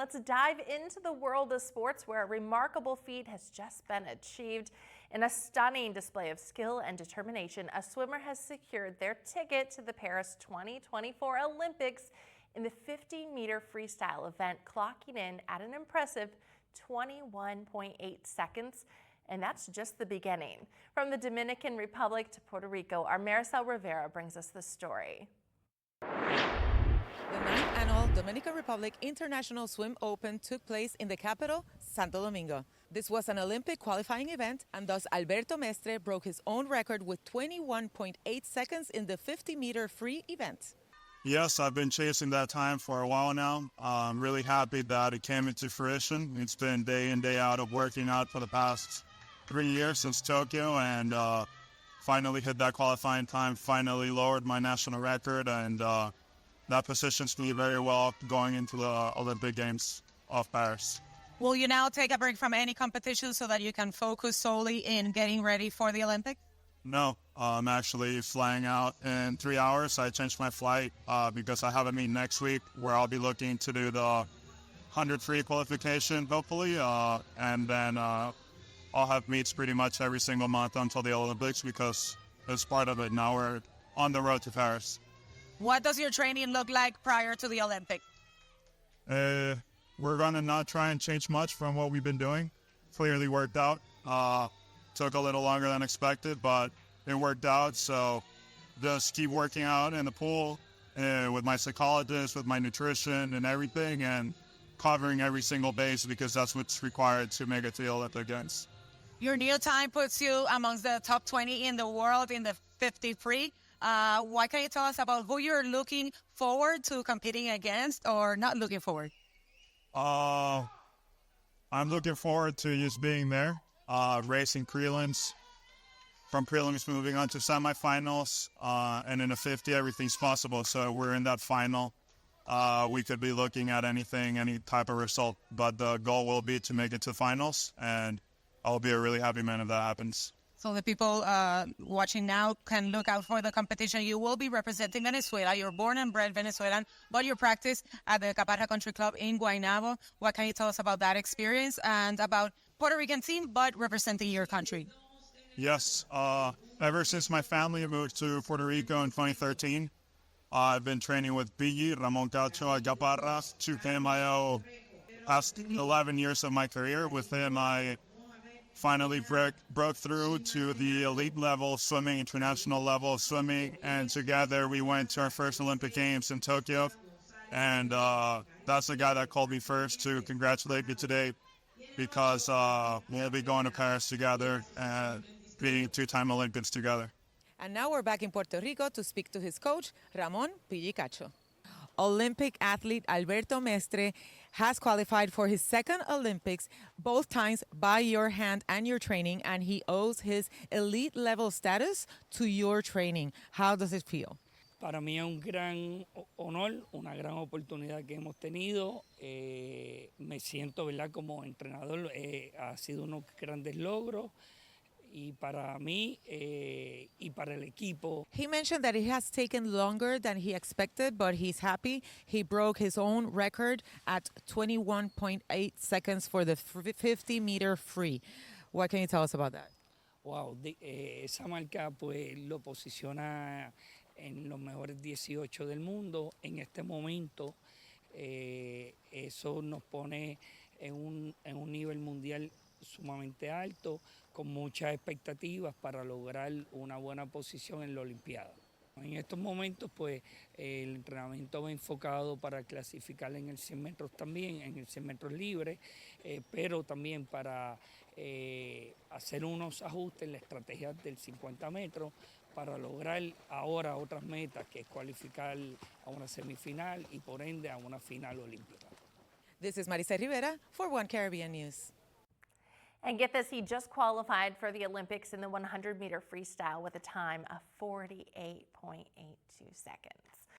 Let's dive into the world of sports where a remarkable feat has just been achieved. In a stunning display of skill and determination, a swimmer has secured their ticket to the Paris 2024 Olympics in the 50-meter freestyle event, clocking in at an impressive 21.8 seconds. And that's just the beginning. From the Dominican Republic to Puerto Rico, our Maricel Rivera brings us the story. The 9th annual Dominican Republic International Swim Open took place in the capital, Santo Domingo. This was an Olympic qualifying event, and thus Alberto Mestre broke his own record with 21.8 seconds in the 50-meter free event. Yes, I've been chasing that time for a while now. I'm really happy that it came into fruition. It's been day in, day out of working out for the past 3 years since Tokyo, and finally hit that qualifying time, finally lowered my national record, and that positions me very well going into the Olympic Games of Paris. Will you now take a break from any competition so that you can focus solely in getting ready for the Olympics? No, I'm actually flying out in 3 hours. I changed my flight because I have a meet next week where I'll be looking to do the 100 free qualification, hopefully, and then I'll have meets pretty much every single month until the Olympics because it's part of it. Now we're on the road to Paris. What does your training look like prior to the Olympics? We're going to not try and change much from what we've been doing. Clearly worked out. Took a little longer than expected, but it worked out. So just keep working out in the pool with my psychologist, with my nutrition and everything, and covering every single base because that's what's required to make it to the Olympic Games. Your new time puts you amongst the top 20 in the world in the 50 free. What can you tell us about who you're looking forward to competing against or not looking forward? I'm looking forward to just being there, racing prelims, from prelims moving on to semifinals, and in a 50, everything's possible. So we're in that final. We could be looking at anything, any type of result, but the goal will be to make it to finals, and I'll be a really happy man if that happens. So the people watching now can look out for the competition. You will be representing Venezuela. You're born and bred Venezuelan, but you practice at the Caparra Country Club in Guaynabo. What can you tell us about that experience and about Puerto Rican team, but representing your country? Yes. Ever since my family moved to Puerto Rico in 2013, I've been training with Billy, Ramon Cacho at Caparra, Chuquemayo, past 11 years of my career. With him, I finally broke through to the elite level of swimming, international level of swimming, and together we went to our first Olympic Games in Tokyo. And that's the guy that called me first to congratulate me today because we'll be going to Paris together and being two-time Olympians together. And now we're back in Puerto Rico to speak to his coach, Ramon Pilli Cacho. Olympic athlete Alberto Mestre has qualified for his second Olympics, both times by your hand and your training, and he owes his elite level status to your training. How does it feel? Para mí es un gran honor, una gran oportunidad que hemos tenido. Me siento, ¿verdad?, como entrenador, ha sido unos grandes logros. Y para mí y para el equipo. He mentioned that it has taken longer than he expected, but he's happy. He broke his own record at 21.8 seconds for the 50-meter free. What can you tell us about that? Wow, esa marca pues lo posiciona en los mejores 18 del mundo en este momento. Eso nos pone en un nivel mundial sumamente alto, con muchas expectativas para lograr una buena posición en la Olimpiada. En estos momentos, pues, el entrenamiento va enfocado para clasificar en el 100 metros también, en el 100 metros libre, pero también para hacer unos ajustes en la estrategia del 50 metros para lograr ahora otras metas, que es cualificar a una semifinal y por ende a una final olímpica. This is Maricel Rivera for One Caribbean News. And get this, he just qualified for the Olympics in the 100-meter freestyle with a time of 48.82 seconds.